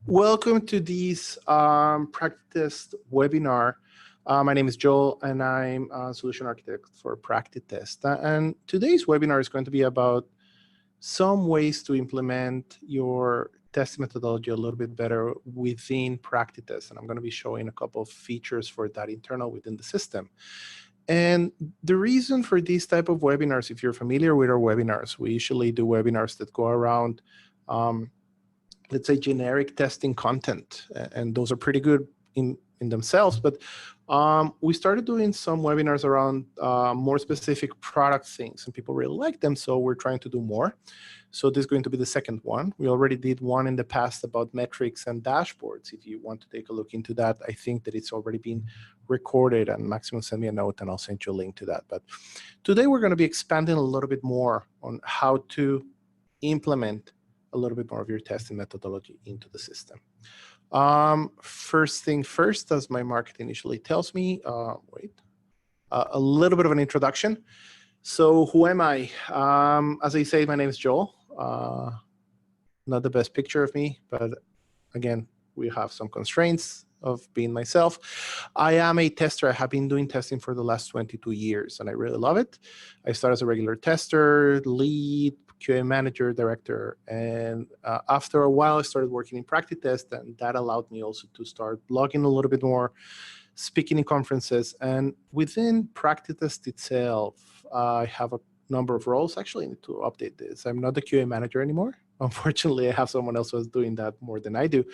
Welcome to this PractiTest webinar. My name is Joel, and I'm a solution architect for PractiTest. And today's webinar is going to be about some ways to implement your testing methodology a little bit better within PractiTest. And I'm going to be showing a couple of features for that internal within the system. And the reason for these type of webinars, if you're familiar with our webinars, we usually do webinars that go around let's say generic testing content, and those are pretty good in themselves, but we started doing some webinars around more specific product things, and people really like them, so we're trying to do more. So this is going to be the second one. We already did one in the past about metrics and dashboards. If you want to take a look into that, I think that it's already been recorded, and Maximum send me a note and I'll send you a link to that. But today we're going to be expanding a little bit more on how to implement a little bit more of your testing methodology into the system. First thing first, as my marketing initially tells me, a little bit of an introduction. So who am I? As I say, my name is Joel. Not the best picture of me, but again, we have some constraints of being myself. I am a tester. I have been doing testing for the last 22 years, and I really love it. I started as a regular tester, lead, QA manager, director, and after a while, I started working in PractiTest, and that allowed me also to start blogging a little bit more, speaking in conferences, and within PractiTest itself, I have a number of roles. Actually, I need to update this. I'm not the QA manager anymore. Unfortunately, I have someone else who's doing that more than I do.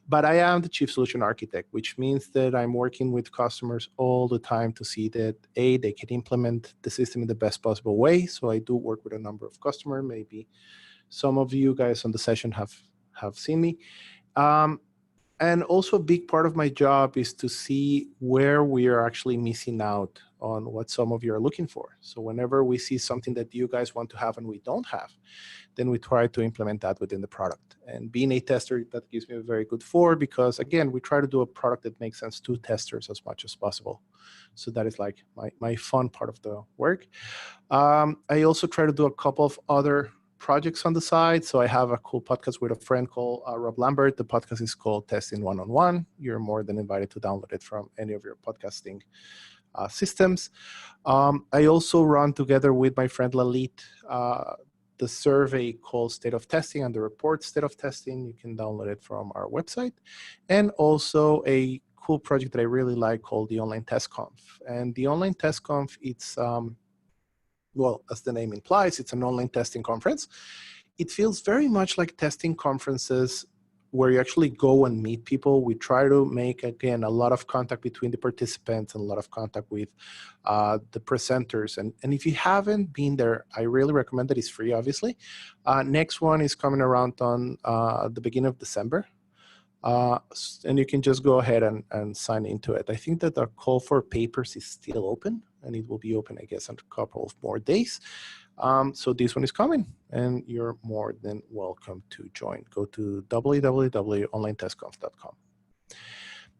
But I am the chief solution architect, which means that I'm working with customers all the time to see that, A, they can implement the system in the best possible way. So I do work with a number of customers. Maybe some of you guys on the session have seen me. And also a big part of my job is to see where we are actually missing out on what some of you are looking for. So whenever we see something that you guys want to have and we don't have, then we try to implement that within the product. And being a tester, that gives me a very good for, because again, we try to do a product that makes sense to testers as much as possible. So that is like my fun part of the work. I also try to do a couple of other projects on the side. So I have a cool podcast with a friend called Rob Lambert. The podcast is called Testing One-on-One. You're more than invited to download it from any of your podcasting systems. I also run together with my friend Lalit the survey called State of Testing and the report State of Testing. You can download it from our website. And also a cool project that I really like called the Online Test Conf. And the Online Test Conf, it's well, as the name implies, it's an online testing conference. It feels very much like testing conferences where you actually go and meet people. We try to make, again, a lot of contact between the participants and a lot of contact with the presenters. And if you haven't been there, I really recommend that. It's free, obviously. Next one is coming around on the beginning of December. And you can just go ahead and sign into it. I think that our call for papers is still open, and it will be open, I guess, in a couple of more days. So this one is coming, and you're more than welcome to join. Go to www.onlinetestconf.com.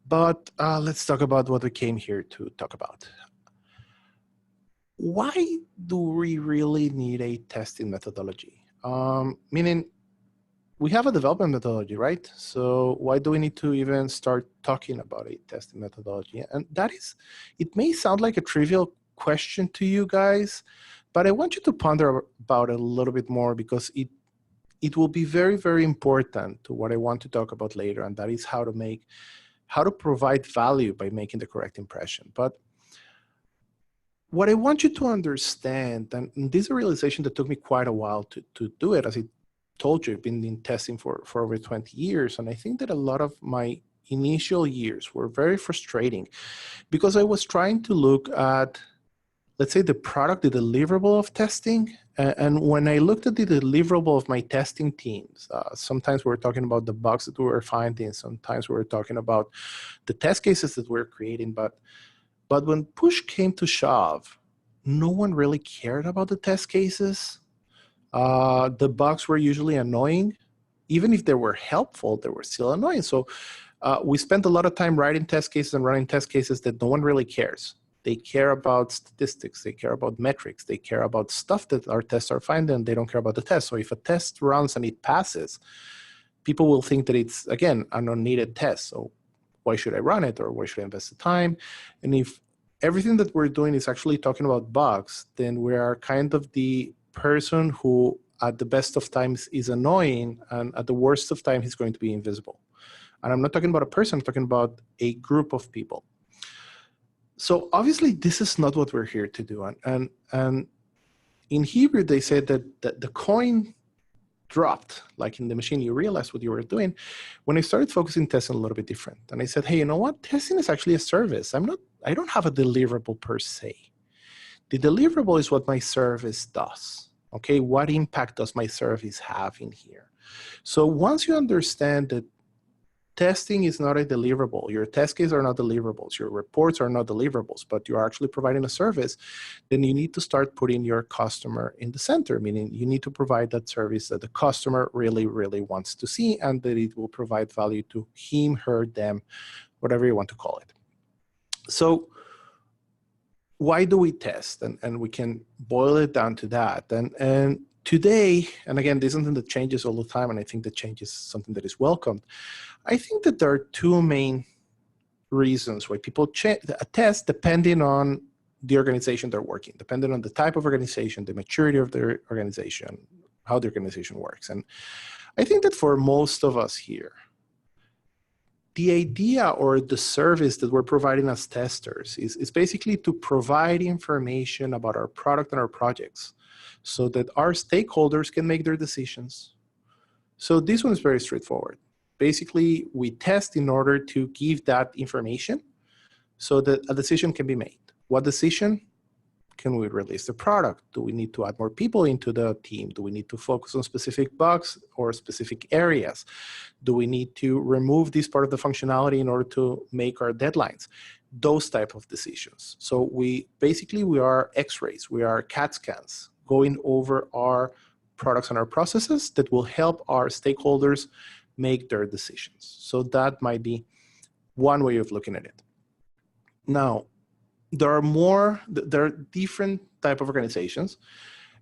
But let's talk about what we came here to talk about. Why do we really need a testing methodology? Meaning, we have a development methodology, right? So why do we need to even start talking about a testing methodology? And that is, it may sound like a trivial question to you guys, but I want you to ponder about it a little bit more, because it will be very, very important to what I want to talk about later, and that is how to provide value by making the correct impression. But what I want you to understand, and this is a realization that took me quite a while to do it, as I told you, I've been in testing for over 20 years. And I think that a lot of my initial years were very frustrating, because I was trying to look at, let's say, the product, the deliverable of testing. And when I looked at the deliverable of my testing teams, sometimes we were talking about the bugs that we were finding. Sometimes we were talking about the test cases that we're creating. But when push came to shove, no one really cared about the test cases. The bugs were usually annoying. Even if they were helpful, they were still annoying. So we spent a lot of time writing test cases and running test cases that no one really cares. They care about statistics. They care about metrics. They care about stuff that our tests are finding, and they don't care about the test. So if a test runs and it passes, people will think that it's, again, an unneeded test. So why should I run it, or why should I invest the time? And if everything that we're doing is actually talking about bugs, then we are kind of the person who at the best of times is annoying, and at the worst of times he's going to be invisible. And I'm not talking about a person, I'm talking about a group of people. So obviously this is not what we're here to do. And in Hebrew, they said that the coin dropped, like in the machine, you realized what you were doing when I started focusing testing a little bit different. And I said, hey, you know what? Testing is actually a service. I don't have a deliverable per se. The deliverable is what my service does. Okay, what impact does my service have in here? So once you understand that testing is not a deliverable, your test cases are not deliverables, your reports are not deliverables, but you're actually providing a service, then you need to start putting your customer in the center, meaning you need to provide that service that the customer really, really wants to see, and that it will provide value to him, her, them, whatever you want to call it. So why do we test? And we can boil it down to that. And today, and again, this is something that changes all the time, and I think that change is something that is welcomed. I think that there are two main reasons why people test, depending on the organization they're working, depending on the type of organization, the maturity of their organization, how the organization works. And I think that for most of us here, the idea or the service that we're providing as testers is basically to provide information about our product and our projects so that our stakeholders can make their decisions. So this one is very straightforward. Basically, we test in order to give that information so that a decision can be made. What decision? Can we release the product? Do we need to add more people into the team? Do we need to focus on specific bugs or specific areas? Do we need to remove this part of the functionality in order to make our deadlines? Those type of decisions. So we are X-rays, we are CAT scans going over our products and our processes that will help our stakeholders make their decisions. So that might be one way of looking at it. Now, there are different type of organizations.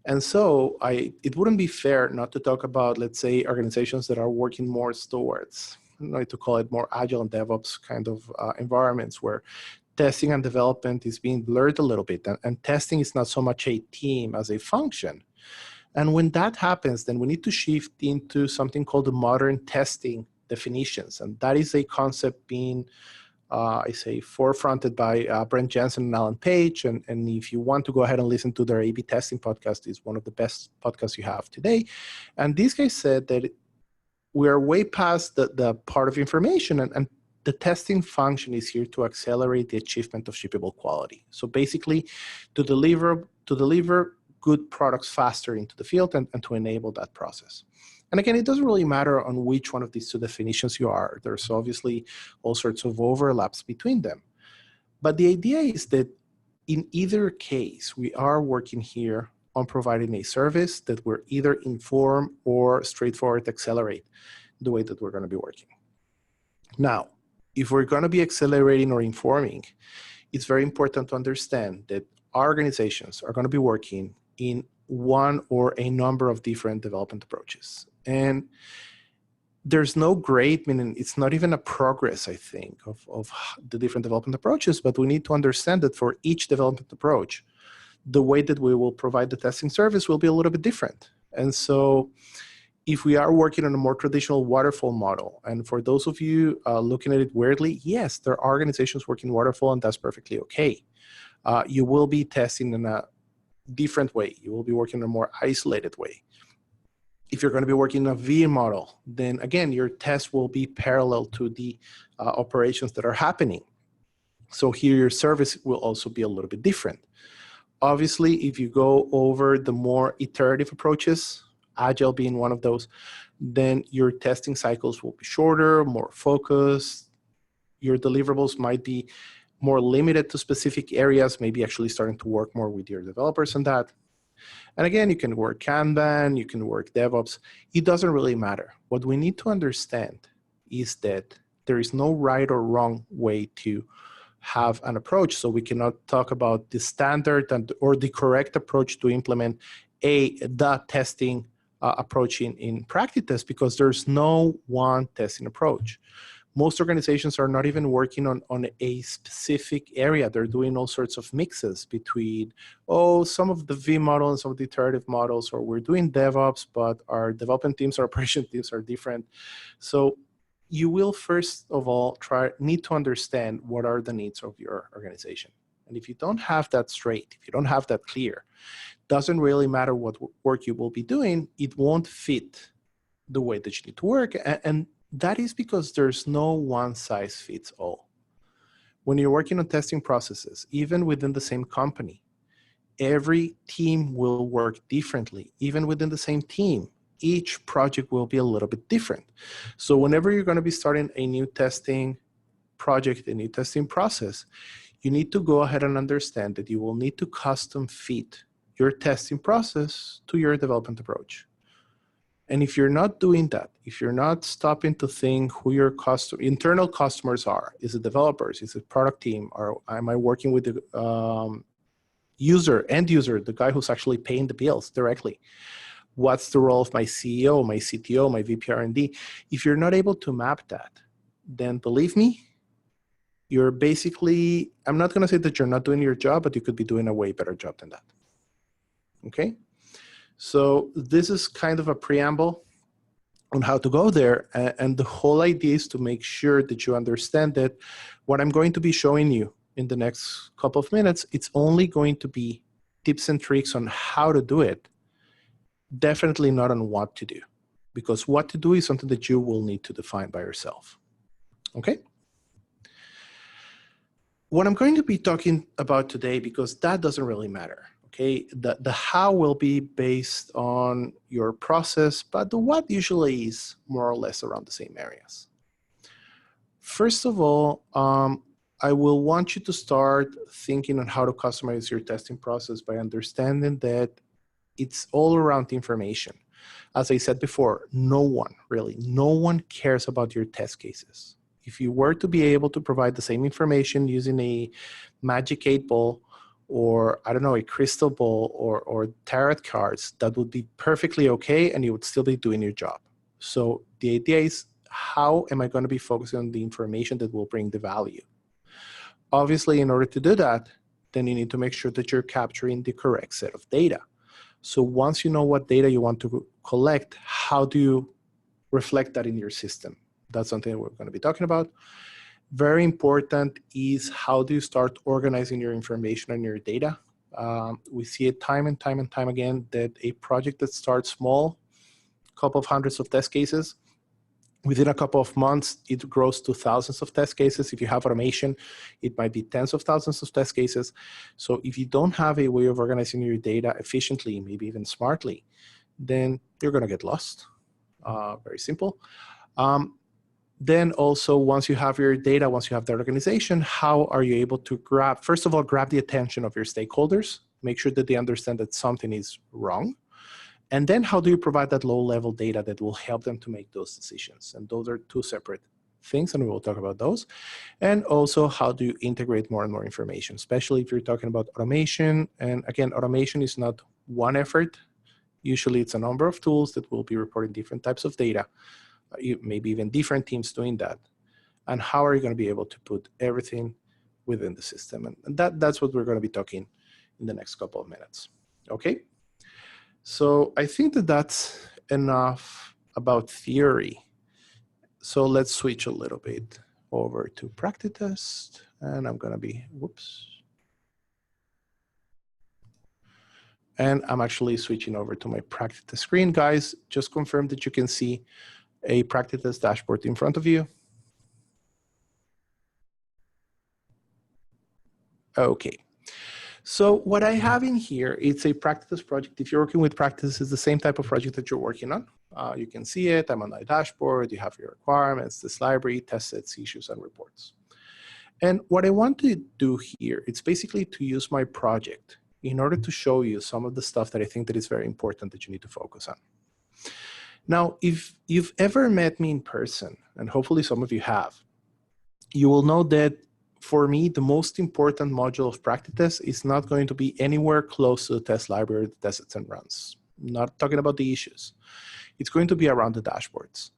And so it wouldn't be fair not to talk about, let's say, organizations that are working more towards, I don't know, to call it more agile and DevOps kind of environments where testing and development is being blurred a little bit. And testing is not so much a team as a function. And when that happens, then we need to shift into something called the modern testing definitions. And that is a concept being forefronted by Brent Jensen and Alan Page. And if you want to go ahead and listen to their A/B testing podcast, it's one of the best podcasts you have today. And these guys said that we are way past the part of information, and the testing function is here to accelerate the achievement of shippable quality. So basically, to deliver good products faster into the field and to enable that process. And again, it doesn't really matter on which one of these two definitions you are. There's obviously all sorts of overlaps between them. But the idea is that in either case, we are working here on providing a service that will either inform or straightforward accelerate the way that we're going to be working. Now, if we're going to be accelerating or informing, it's very important to understand that our organizations are going to be working in one or a number of different development approaches. And there's no grade, meaning it's not even a progress, I think, of the different development approaches, but we need to understand that for each development approach, the way that we will provide the testing service will be a little bit different. And so if we are working on a more traditional waterfall model, and for those of you looking at it weirdly, yes, there are organizations working waterfall, and that's perfectly okay. You will be testing in a different way. You will be working in a more isolated way. If you're going to be working in a V model, then again, your test will be parallel to the operations that are happening. So here your service will also be a little bit different. Obviously, if you go over the more iterative approaches, Agile being one of those, then your testing cycles will be shorter, more focused. Your deliverables might be more limited to specific areas, maybe actually starting to work more with your developers on that. And again, you can work Kanban, you can work DevOps. It doesn't really matter. What we need to understand is that there is no right or wrong way to have an approach. So we cannot talk about the standard or the correct approach to implement the testing approach in PractiTest because there's no one testing approach. Most organizations are not even working on a specific area. They're doing all sorts of mixes between, oh, some of the V model and some of the iterative models, or we're doing DevOps, but our development teams, our operation teams are different. So you will first of all need to understand what are the needs of your organization. And if you don't have that straight, if you don't have that clear, doesn't really matter what work you will be doing, it won't fit the way that you need to work. And that is because there's no one size fits all. When you're working on testing processes, even within the same company, every team will work differently. Even within the same team, each project will be a little bit different. So whenever you're going to be starting a new testing project, a new testing process, you need to go ahead and understand that you will need to custom fit your testing process to your development approach. And if you're not doing that, if you're not stopping to think who your internal customers are, is it developers, is it product team, or am I working with the end user, the guy who's actually paying the bills directly? What's the role of my CEO, my CTO, my VP R&D? If you're not able to map that, then believe me, you're basically, I'm not going to say that you're not doing your job, but you could be doing a way better job than that. Okay? So this is kind of a preamble on how to go there. And the whole idea is to make sure that you understand that what I'm going to be showing you in the next couple of minutes, it's only going to be tips and tricks on how to do it. Definitely not on what to do, because what to do is something that you will need to define by yourself. Okay? What I'm going to be talking about today, because that doesn't really matter. Okay, the how will be based on your process, but the what usually is more or less around the same areas. First of all, I will want you to start thinking on how to customize your testing process by understanding that it's all around information. As I said before, no one cares about your test cases. If you were to be able to provide the same information using a magic 8-ball, or I don't know, a crystal ball or tarot cards, that would be perfectly okay and you would still be doing your job. So the idea is, how am I going to be focusing on the information that will bring the value? Obviously, in order to do that, then you need to make sure that you're capturing the correct set of data. So once you know what data you want to collect, how do you reflect that in your system? That's something that we're going to be talking about. Very important is, how do you start organizing your information and your data? We see it time and time again that a project that starts small, a couple of hundreds of test cases, within a couple of months, it grows to thousands of test cases. If you have automation, it might be tens of thousands of test cases. So if you don't have a way of organizing your data efficiently, maybe even smartly, then you're going to get lost. Very simple. Then also, once you have your data, once you have that organization, how are you able to first of all, grab the attention of your stakeholders, make sure that they understand that something is wrong. And then how do you provide that low-level data that will help them to make those decisions? And those are two separate things, and we will talk about those. And also, how do you integrate more and more information, especially if you're talking about automation. And again, automation is not one effort. Usually, it's a number of tools that will be reporting different types of data. Maybe even different teams doing that. And how are you going to be able to put everything within the system? And that's what we're going to be talking in the next couple of minutes. Okay? So I think that that's enough about theory. So let's switch a little bit over to PractiTest. And I'm going to be, whoops. And I'm actually switching over to my PractiTest screen. Guys, just confirm that you can see a PractiTest dashboard in front of you. Okay. So what I have in here, it's a PractiTest project. If you're working with PractiTest, it's the same type of project that you're working on. You can see it. I'm on my dashboard. You have your requirements, this library, test sets, issues, and reports. And what I want to do here, it's basically to use my project in order to show you some of the stuff that I think that is very important that you need to focus on. Now, if you've ever met me in person, and hopefully some of you have, you will know that for me, the most important module of PractiTest is not going to be anywhere close to the test library, the test sets and runs. not talking about the issues. It's going to be around the dashboards.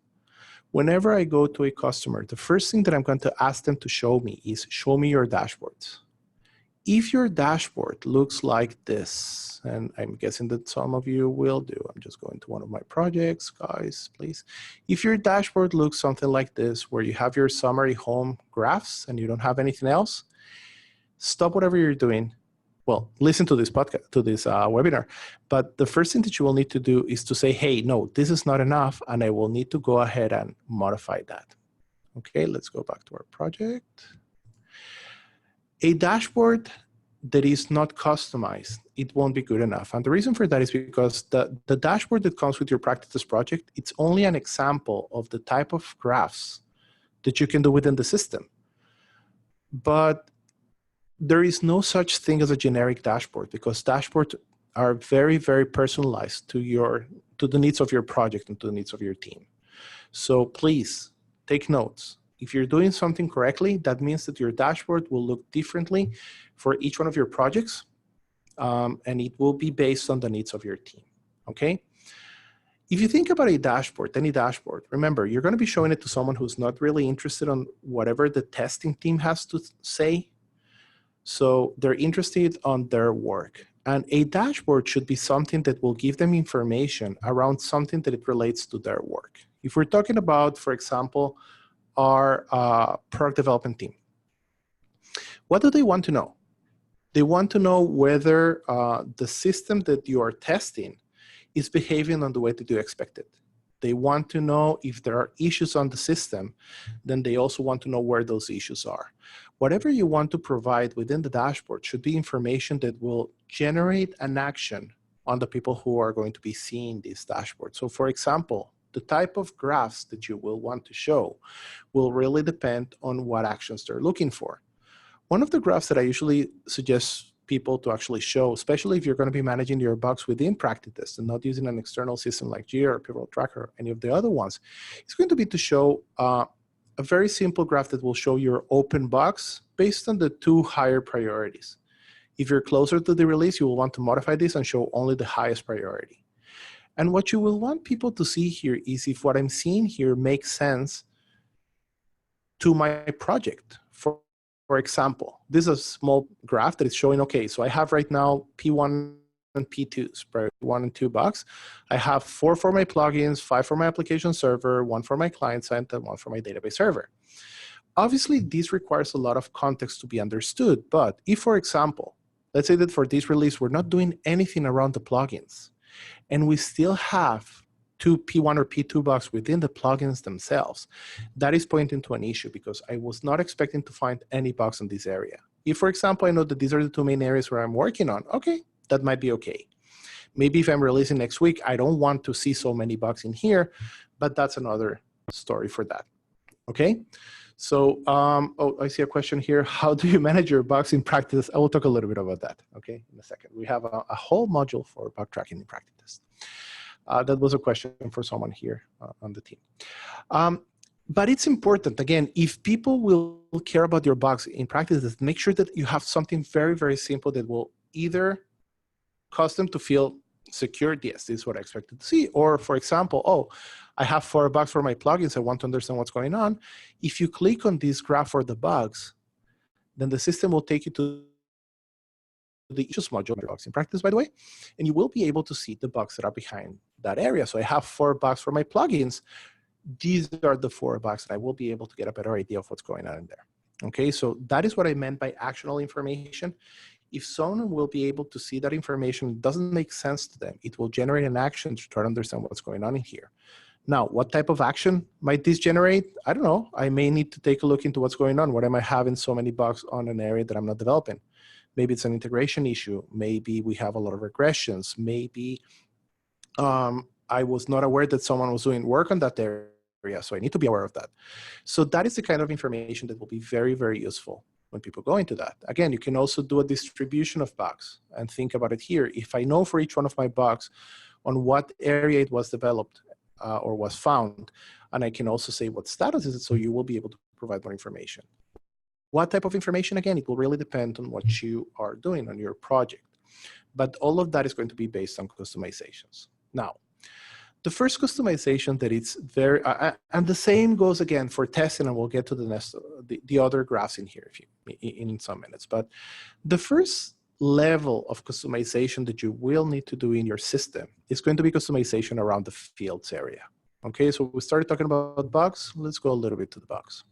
Whenever I go to a customer, the first thing that I'm going to ask them to show me is, show me your dashboards. If your dashboard looks like this, and I'm guessing that some of you will do, I'm just going to one of my projects, guys, please. If your dashboard looks something like this, where you have your summary home graphs and you don't have anything else, stop whatever you're doing. Well, listen to this podcast, to this webinar. But the first thing that you will need to do is to say, hey, no, this is not enough, and I will need to go ahead and modify that. Okay, let's go back to our project. A dashboard that is not customized, it won't be good enough. And the reason for that is because the dashboard that comes with your PractiTest project, it's only an example of the type of graphs that you can do within the system. But there is no such thing as a generic dashboard, because dashboards are very, very personalized to the needs of your project and to the needs of your team. So please take notes. If you're doing something correctly, that means that your dashboard will look differently for each one of your projects, and it will be based on the needs of your team, okay? If you think about a dashboard, any dashboard, remember, you're going to be showing it to someone who's not really interested in whatever the testing team has to say. So they're interested on their work. And a dashboard should be something that will give them information around something that it relates to their work. If we're talking about, for example, our product development team, what do they want to know? They want to know whether the system that you are testing is behaving on the way that you expected. They want to know if there are issues on the system. Then they also want to know where those issues are. Whatever you want to provide within the dashboard should be information that will generate an action on the people who are going to be seeing this dashboard. So for example, the type of graphs that you will want to show will really depend on what actions they're looking for. One of the graphs that I usually suggest people to actually show, especially if you're going to be managing your bugs within PractiTest and not using an external system like Jira or Pivotal Tracker or any of the other ones, it's going to be to show a very simple graph that will show your open bugs based on the 2 higher priorities. If you're closer to the release, you will want to modify this and show only the highest priority. And what you will want people to see here is if what I'm seeing here makes sense to my project. For example, this is a small graph that is showing, okay, so I have right now P1 and P2s, priority 1 and 2 bugs. I have 4 for my plugins, 5 for my application server, 1 for my client side, and 1 for my database server. Obviously, this requires a lot of context to be understood. But if, for example, let's say that for this release, we're not doing anything around the plugins, and we still have 2 P1 or P2 bugs within the plugins themselves, that is pointing to an issue because I was not expecting to find any bugs in this area. If, for example, I know that these are the 2 main areas where I'm working on, okay, that might be okay. Maybe if I'm releasing next week, I don't want to see so many bugs in here, but that's another story for that, okay? So, oh, I see a question here. How do you manage your bugs in PractiTest? I will talk a little bit about that, okay, in a second. We have a whole module for bug tracking in PractiTest. That was a question for someone here on the team. But it's important, again, if people will care about your bugs in PractiTest, make sure that you have something very, very simple that will either cause them to feel secure, yes, this is what I expected to see. Or for example, oh, I have 4 bugs for my plugins, I want to understand what's going on. If you click on this graph for the bugs, then the system will take you to the issues module bugs in PractiTest, by the way, and you will be able to see the bugs that are behind that area. So I have 4 bugs for my plugins. These are the 4 bugs that I will be able to get a better idea of what's going on in there. Okay, so that is what I meant by actionable information. If someone will be able to see that information, it doesn't make sense to them. It will generate an action to try to understand what's going on in here. Now, what type of action might this generate? I don't know. I may need to take a look into what's going on. Why am I having so many bugs on an area that I'm not developing? Maybe it's an integration issue. Maybe we have a lot of regressions. Maybe I was not aware that someone was doing work on that area, so I need to be aware of that. So that is the kind of information that will be very, very useful when people go into that. Again, you can also do a distribution of bugs and think about it here. If I know for each one of my bugs on what area it was developed or was found, and I can also say what status is it, so you will be able to provide more information. What type of information? Again, it will really depend on what you are doing on your project. But all of that is going to be based on customizations. Now, the first customization that it's very, and the same goes again for testing, and we'll get to the next, the other graphs in here in some minutes. But the first level of customization that you will need to do in your system is going to be customization around the fields area. Okay, so we started talking about bugs. Let's go a little bit to the bugs.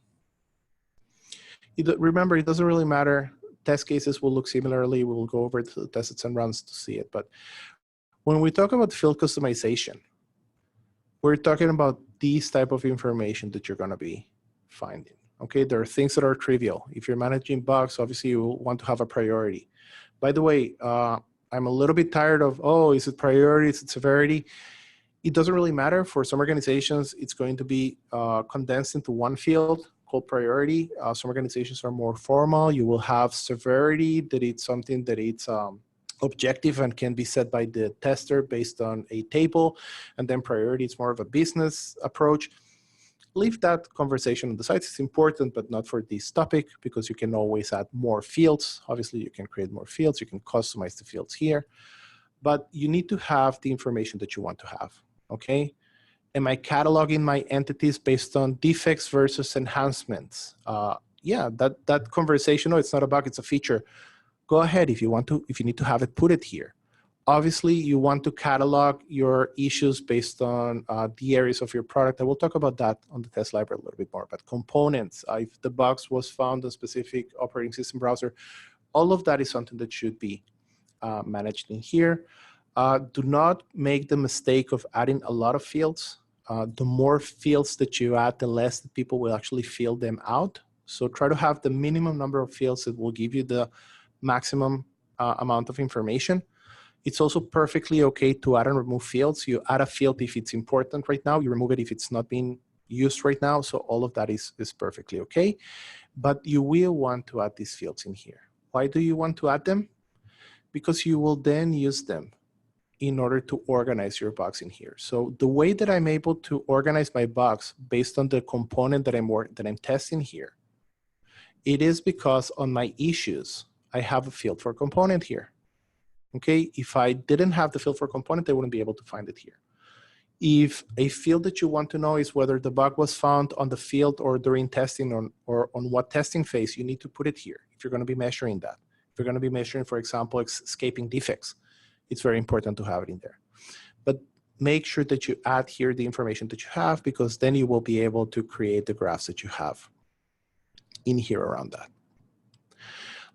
Remember, it doesn't really matter. Test cases will look similarly. We will go over to the tests and runs to see it. But when we talk about field customization, we're talking about these type of information that you're going to be finding. Okay, there are things that are trivial. If you're managing bugs, obviously you want to have a priority. By the way, I'm a little bit tired of, oh, is it priority, is it severity? It doesn't really matter. For some organizations, it's going to be condensed into one field called priority. Some organizations are more formal. You will have severity, that it's something that it's objective and can be set by the tester based on a table. And then priority is more of a business approach. Leave that conversation on the side. It's important, but not for this topic, because you can always add more fields. Obviously, you can create more fields. You can customize the fields here. But you need to have the information that you want to have, okay? Am I cataloging my entities based on defects versus enhancements? Yeah, that conversation, no, it's not a bug, it's a feature. Go ahead, if you want to, if you need to have it, put it here. Obviously, you want to catalog your issues based on the areas of your product. I will talk about that on the test library a little bit more, but components, if the bugs was found on specific operating system browser, all of that is something that should be managed in here. Do not make the mistake of adding a lot of fields. The more fields that you add, the less that people will actually fill them out. So try to have the minimum number of fields that will give you the maximum amount of information. It's also perfectly okay to add and remove fields. You add a field if it's important right now. You remove it if it's not being used right now. So all of that is perfectly okay. But you will want to add these fields in here. Why do you want to add them? Because you will then use them in order to organize your bugs in here. So the way that I'm able to organize my bugs based on the component that I'm testing here, it is because on my issues, I have a field for component here. Okay, if I didn't have the field for component, I wouldn't be able to find it here. If a field that you want to know is whether the bug was found on the field or during testing or on what testing phase, you need to put it here if you're going to be measuring that. If you're going to be measuring, for example, escaping defects, it's very important to have it in there. But make sure that you add here the information that you have, because then you will be able to create the graphs that you have in here around that.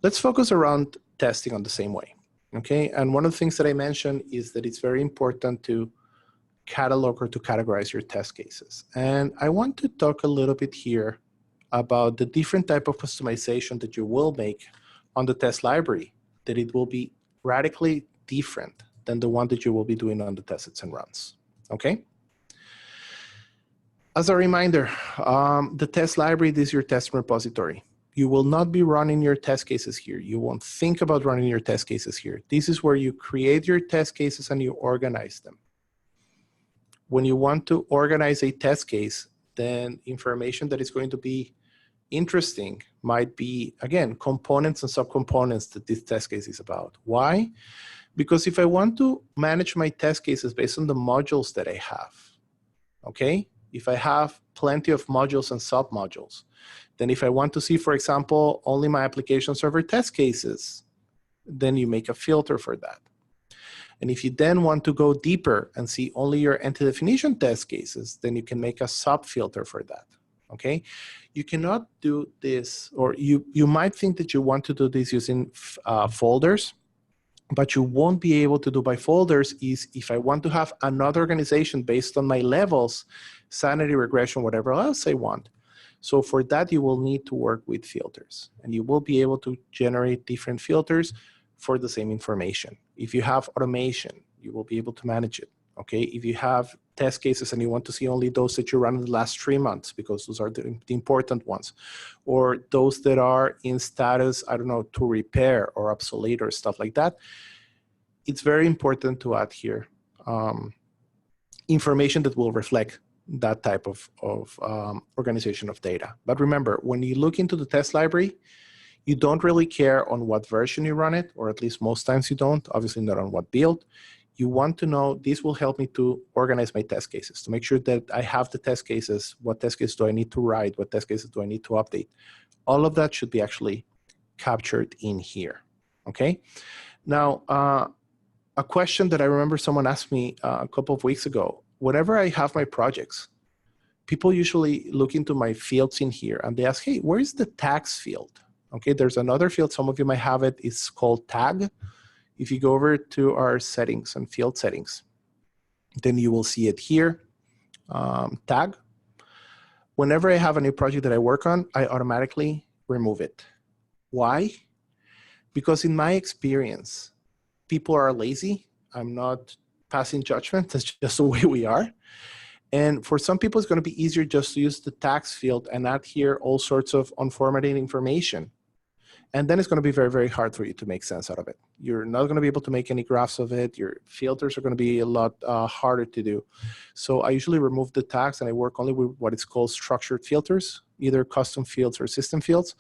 Let's focus around testing on the same way. Okay, and one of the things that I mentioned is that it's very important to catalog or to categorize your test cases. And I want to talk a little bit here about the different type of customization that you will make on the test library, that it will be radically different than the one that you will be doing on the tests and runs, okay? As a reminder, the test library is your test repository. You will not be running your test cases here. You won't think about running your test cases here. This is where you create your test cases and you organize them. When you want to organize a test case, then information that is going to be interesting might be, again, components and subcomponents that this test case is about. Why? Because if I want to manage my test cases based on the modules that I have, okay? If I have plenty of modules and submodules, then if I want to see, for example, only my application server test cases, then you make a filter for that. And if you then want to go deeper and see only your entity definition test cases, then you can make a sub-filter for that, okay? You cannot do this, or you might think that you want to do this using folders, but you won't be able to do by folders is if I want to have another organization based on my levels, sanity, regression, whatever else I want. So for that, you will need to work with filters, and you will be able to generate different filters for the same information. If you have automation, you will be able to manage it, okay? If you have test cases and you want to see only those that you run in the last 3 months, because those are the important ones, or those that are in status, I don't know, to repair or obsolete or stuff like that, it's very important to add here information that will reflect that type of organization of data. But remember, when you look into the test library, you don't really care on what version you run it, or at least most times you don't, obviously not on what build. you want to know, this will help me to organize my test cases, to make sure that I have the test cases. What test cases do I need to write? What test cases do I need to update? All of that should be actually captured in here, okay? Now, a question that I remember someone asked me a couple of weeks ago, whenever I have my projects, people usually look into my fields in here and they ask, hey, where's the tags field? Okay, there's another field, some of you might have it, it's called tag. If you go over to our settings and field settings, then you will see it here, tag. Whenever I have a new project that I work on, I automatically remove it. Why? Because in my experience, people are lazy. I'm not passing judgment, that's just the way we are. And for some people, it's going to be easier just to use the tags field and add here all sorts of unformatted information. And then it's going to be very, very hard for you to make sense out of it. You're not going to be able to make any graphs of it. Your filters are going to be a lot harder to do. So I usually remove the tags and I work only with what is called structured filters, either custom fields or system fields.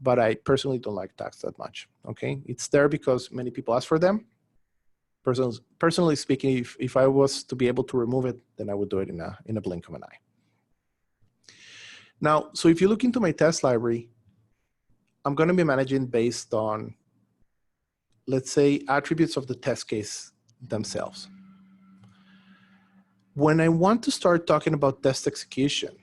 But I personally don't like tags that much, okay? It's there because many people ask for them. Personally speaking, if I was to be able to remove it, then I would do it in a blink of an eye. Now, so if you look into my test library, I'm going to be managing based on, let's say, attributes of the test case themselves. When I want to start talking about test execution,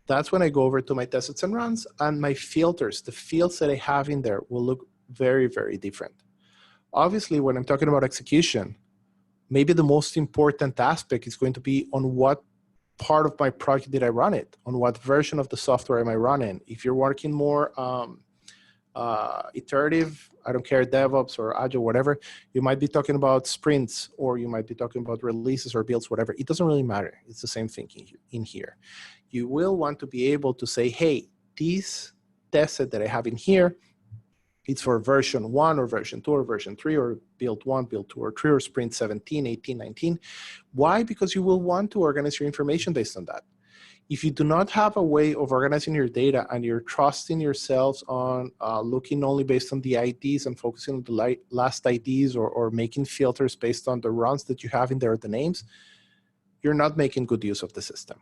that's when I go over to my tests and runs, and my filters, the fields that I have in there, will look very, very different. Obviously, when I'm talking about execution, maybe the most important aspect is going to be on what part of my project did I run it, on what version of the software am I running. If you're working more iterative, I don't care, DevOps or Agile, whatever, you might be talking about sprints, or you might be talking about releases or builds, whatever. It doesn't really matter. It's the same thing in here. You will want to be able to say, hey, this test set that I have in here, it's for version 1 or version 2 or version 3 or build 1, build 2 or 3 or sprint 17, 18, 19. Why? Because you will want to organize your information based on that. If you do not have a way of organizing your data and you're trusting yourselves on looking only based on the IDs and focusing on the last IDs, or making filters based on the runs that you have in there, the names, you're not making good use of the system.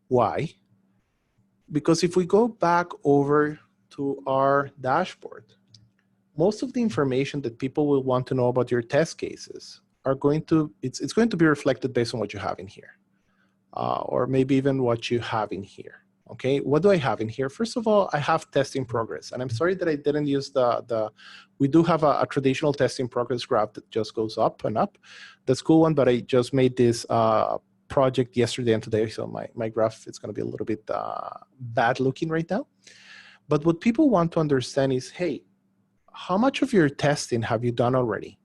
Why? Because if we go back over to our dashboard, most of the information that people will want to know about your test cases are going to, it's going to be reflected based on what you have in here. Or maybe even what you have in here, okay? What do I have in here? First of all, I have testing progress. And I'm sorry that I didn't use we do have a traditional testing progress graph that just goes up and up. That's a cool one, but I just made this project yesterday and today, so my graph is gonna be a little bit bad looking right now. But what people want to understand is, hey, how much of your testing have you done already?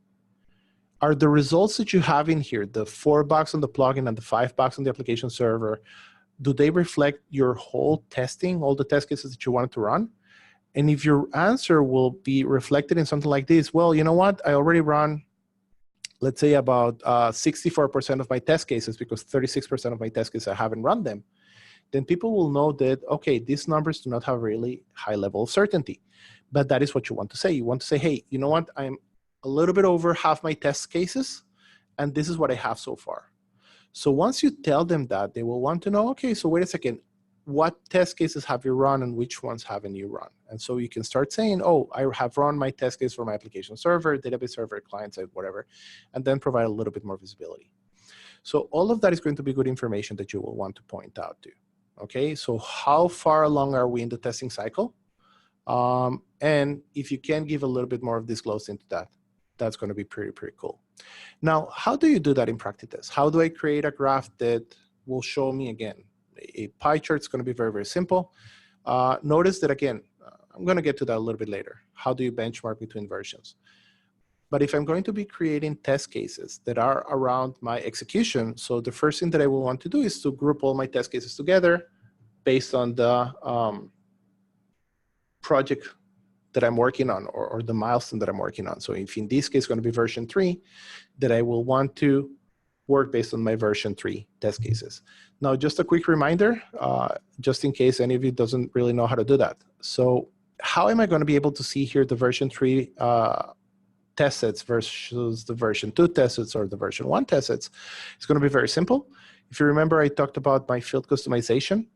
Are the results that you have in here, the 4 bugs on the plugin and the 5 bugs on the application server, do they reflect your whole testing, all the test cases that you wanted to run? And if your answer will be reflected in something like this, well, you know what? I already run, let's say, about 64% of my test cases, because 36% of my test cases I haven't run them. Then people will know that, okay, these numbers do not have a really high level of certainty. But that is what you want to say. You want to say, hey, you know what? I'm a little bit over half my test cases, and this is what I have so far. So once you tell them that, they will want to know, okay, so wait a second, what test cases have you run and which ones haven't you run? And so you can start saying, oh, I have run my test case for my application server, database server, client side, whatever, and then provide a little bit more visibility. So all of that is going to be good information that you will want to point out to. Okay, so how far along are we in the testing cycle? And if you can give a little bit more of disclosure into that, that's going to be pretty, pretty cool. Now, how do you do that in PractiTest? How do I create a graph that will show me, again, a pie chart? Is going to be very, very simple. Notice that, again, I'm going to get to that a little bit later. How do you benchmark between versions? But if I'm going to be creating test cases that are around my execution, so the first thing that I will want to do is to group all my test cases together based on the project that I'm working on, or the milestone that I'm working on. So if in this case, it's going to be version 3, that I will want to work based on my version 3 test cases. Now, just a quick reminder, just in case any of you doesn't really know how to do that. So how am I going to be able to see here the version 3 test sets versus the version 2 test sets or the version 1 test sets, it's going to be very simple. If you remember, I talked about my field customization.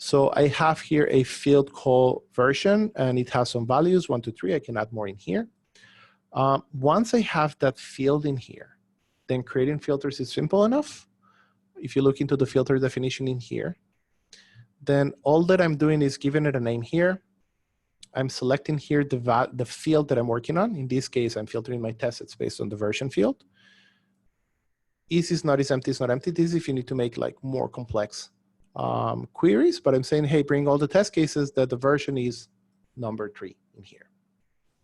So I have here a field called version, and it has some values, 1, 2, 3. I can add more in here. Once I have that field in here, then creating filters is simple enough. If you look into the filter definition in here, then all that I'm doing is giving it a name here. I'm selecting here the field that I'm working on. In this case, I'm filtering my test sets based on the version field. Is not is empty, is not empty. This is if you need to make like more complex queries, but I'm saying, hey, bring all the test cases that the version is number 3 in here.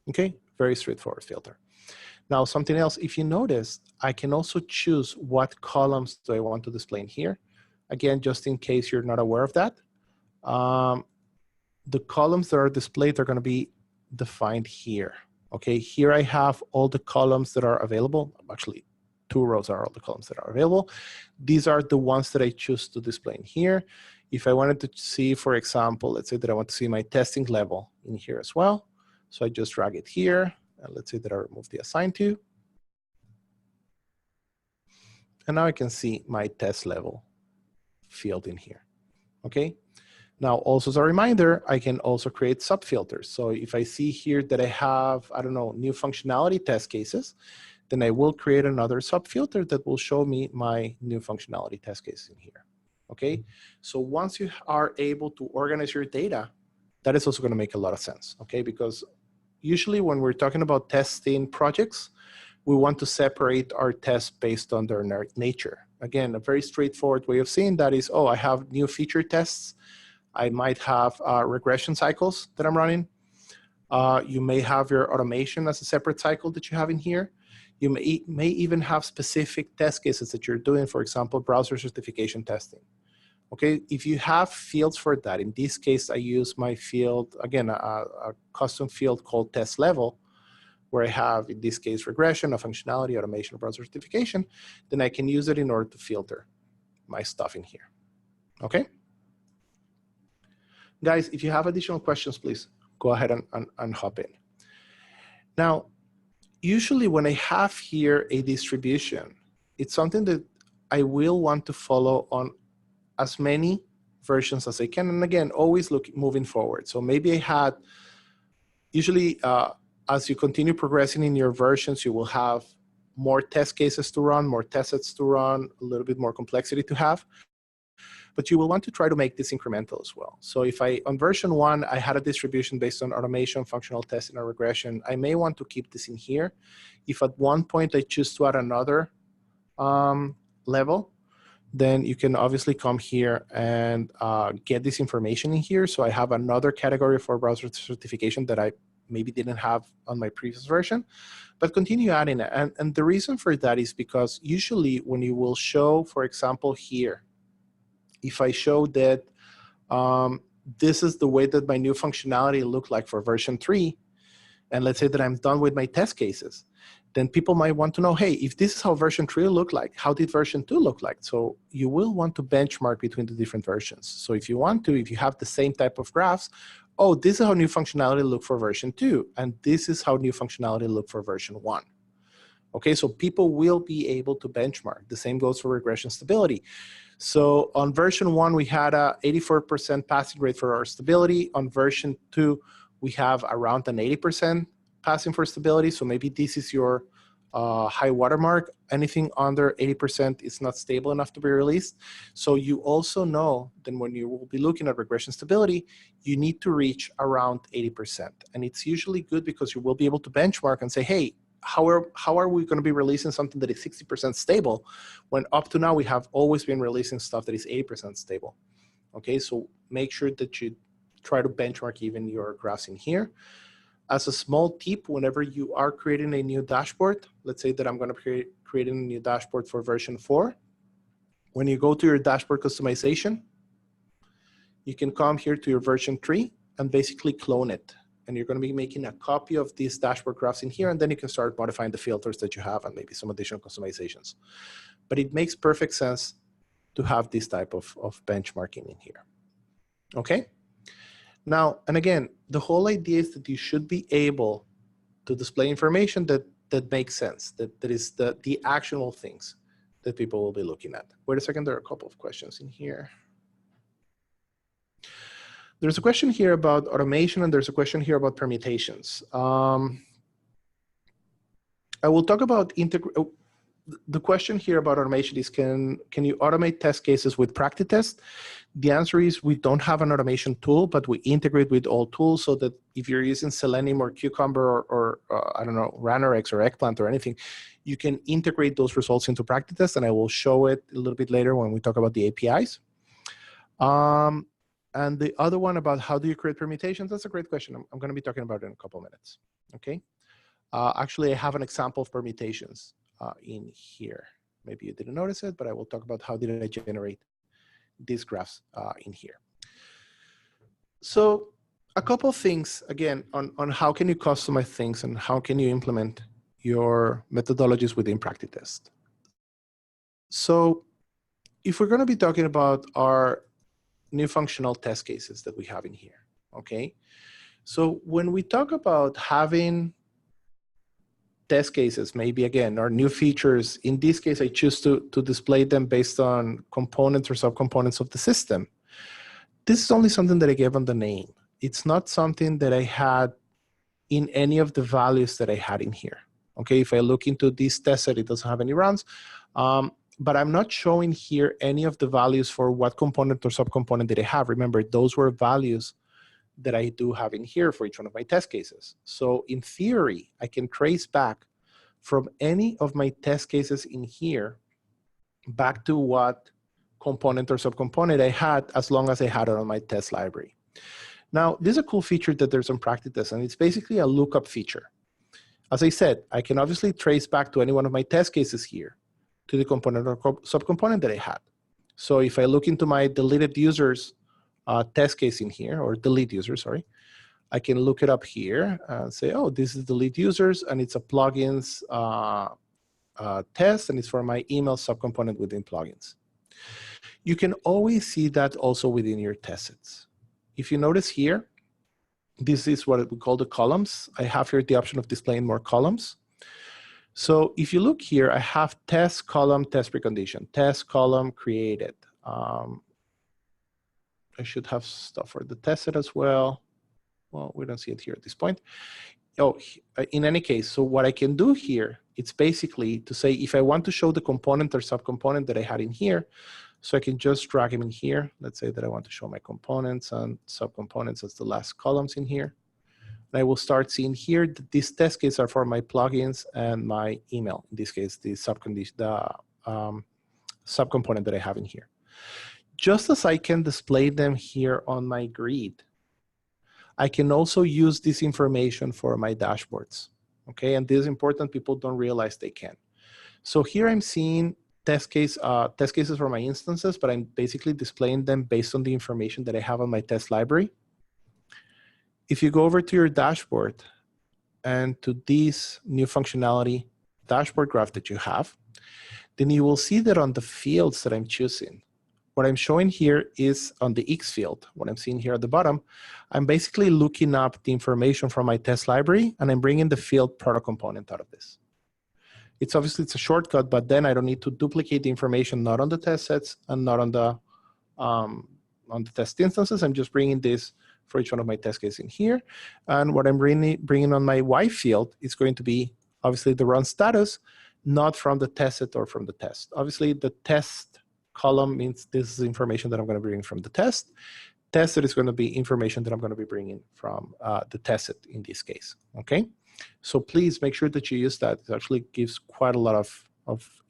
Okay, very straightforward filter. Now, something else, if you notice, I can also choose what columns do I want to display in here. Again, just in case you're not aware of that. The columns that are displayed are going to be defined here. Okay, here I have all the columns that are available. Actually, 2 rows are all the columns that are available. These are the ones that I choose to display in here. If I wanted to see, for example, let's say that I want to see my testing level in here as well. So I just drag it here. And let's say that I remove the assign to. And now I can see my test level field in here. Okay. Now, also as a reminder, I can also create subfilters. So if I see here that I have, I don't know, new functionality test cases, then I will create another subfilter that will show me my new functionality test cases in here. Okay. So once you are able to organize your data, that is also going to make a lot of sense. Okay. Because usually when we're talking about testing projects, we want to separate our tests based on their nature. Again, a very straightforward way of seeing that is, oh, I have new feature tests. I might have regression cycles that I'm running. You may have your automation as a separate cycle that you have in here. You may even have specific test cases that you're doing, for example, browser certification testing. Okay, if you have fields for that, in this case, I use my field, again, a custom field called test level, where I have, in this case, regression, a functionality, automation, browser certification, then I can use it in order to filter my stuff in here. Okay? Guys, if you have additional questions, please go ahead and hop in. Now, usually when I have here a distribution, it's something that I will want to follow on as many versions as I can. And again, always moving forward. So maybe I had, usually as you continue progressing in your versions, you will have more test cases to run, more test sets to run, a little bit more complexity to have. But you will want to try to make this incremental as well. So if on version 1, I had a distribution based on automation, functional testing, or regression, I may want to keep this in here. If at one point I choose to add another level, then you can obviously come here and get this information in here. So I have another category for browser certification that I maybe didn't have on my previous version, but continue adding it. And the reason for that is because usually when you will show, for example, here, if I show that this is the way that my new functionality looked like for version 3, and let's say that I'm done with my test cases, then people might want to know, hey, if this is how version 3 looked like, how did version 2 look like? So you will want to benchmark between the different versions. So if you want to, if you have the same type of graphs, oh, this is how new functionality looked for version 2, and this is how new functionality looked for version 1. Okay, so people will be able to benchmark. The same goes for regression stability. So on version 1, we had a 84% passing rate for our stability. On version 2, we have around an 80% passing for stability. So maybe this is your high watermark. Anything under 80% is not stable enough to be released. So you also know that when you will be looking at regression stability, you need to reach around 80%. And it's usually good because you will be able to benchmark and say, hey, how are we going to be releasing something that is 60% stable when up to now we have always been releasing stuff that is 80% stable? Okay, so make sure that you try to benchmark even your graphs in here. As a small tip, whenever you are creating a new dashboard, let's say that I'm going to be creating a new dashboard for version 4. When you go to your dashboard customization, you can come here to your version 3 and basically clone it. And you're going to be making a copy of these dashboard graphs in here, and then you can start modifying the filters that you have and maybe some additional customizations. But it makes perfect sense to have this type of benchmarking in here. Okay? Now, and again, the whole idea is that you should be able to display information that that makes sense, that is the actionable things that people will be looking at. Wait a second, there are a couple of questions in here. There's a question here about automation, and there's a question here about permutations. I will talk about the question here about automation is, can you automate test cases with PractiTest? The answer is we don't have an automation tool, but we integrate with all tools so that if you're using Selenium or Cucumber or I don't know, Ranorex or Eggplant or anything, you can integrate those results into PractiTest, and I will show it a little bit later when we talk about the APIs. And the other one about how do you create permutations, that's a great question. I'm going to be talking about it in a couple of minutes, okay? Actually, I have an example of permutations in here. Maybe you didn't notice it, but I will talk about how did I generate these graphs in here. So a couple of things, again, on how can you customize things and how can you implement your methodologies within PractiTest. So if we're going to be talking about our new functional test cases that we have in here, okay? So when we talk about having test cases, maybe again, or new features, in this case, I choose to display them based on components or subcomponents of the system. This is only something that I gave on the name. It's not something that I had in any of the values that I had in here. Okay, if I look into this test set, it doesn't have any runs, but I'm not showing here any of the values for what component or subcomponent that I have. Remember, those were values that I do have in here for each one of my test cases. So in theory, I can trace back from any of my test cases in here back to what component or subcomponent I had, as long as I had it on my test library. Now, this is a cool feature that there's on PractiTest, and it's basically a lookup feature. As I said, I can obviously trace back to any one of my test cases here to the component or subcomponent that I had. So if I look into my deleted users test case in here, or delete users, sorry, I can look it up here and say, oh, this is delete users, and it's a plugins test, and it's for my email subcomponent within plugins. You can always see that also within your test sets. If you notice here, this is what we call the columns. I have here the option of displaying more columns. So if you look here, I have test column, test precondition, test column created. I should have stuff for the test set as well. Well, we don't see it here at this point. Oh, in any case, so what I can do here, it's basically to say if I want to show the component or subcomponent that I had in here, so I can just drag them in here. Let's say that I want to show my components and subcomponents as the last columns in here. And I will start seeing here that these test cases are for my plugins and my email. In this case, the subcomponent that I have in here. Just as I can display them here on my grid, I can also use this information for my dashboards. Okay, and this is important. People don't realize they can. So here I'm seeing test cases for my instances, but I'm basically displaying them based on the information that I have on my test library. If you go over to your dashboard and to this new functionality dashboard graph that you have, then you will see that on the fields that I'm choosing, what I'm showing here is on the X field, what I'm seeing here at the bottom, I'm basically looking up the information from my test library, and I'm bringing the field product component out of this. It's obviously, it's a shortcut, but then I don't need to duplicate the information, not on the test sets and not on the test instances. I'm just bringing this for each one of my test cases in here. And what I'm bringing on my Y field is going to be obviously the run status, not from the test set or from the test. Obviously, the test column means this is information that I'm going to bring from the test. Tested is going to be information that I'm going to be bringing from the test set in this case, okay? So please make sure that you use that. It actually gives quite a lot of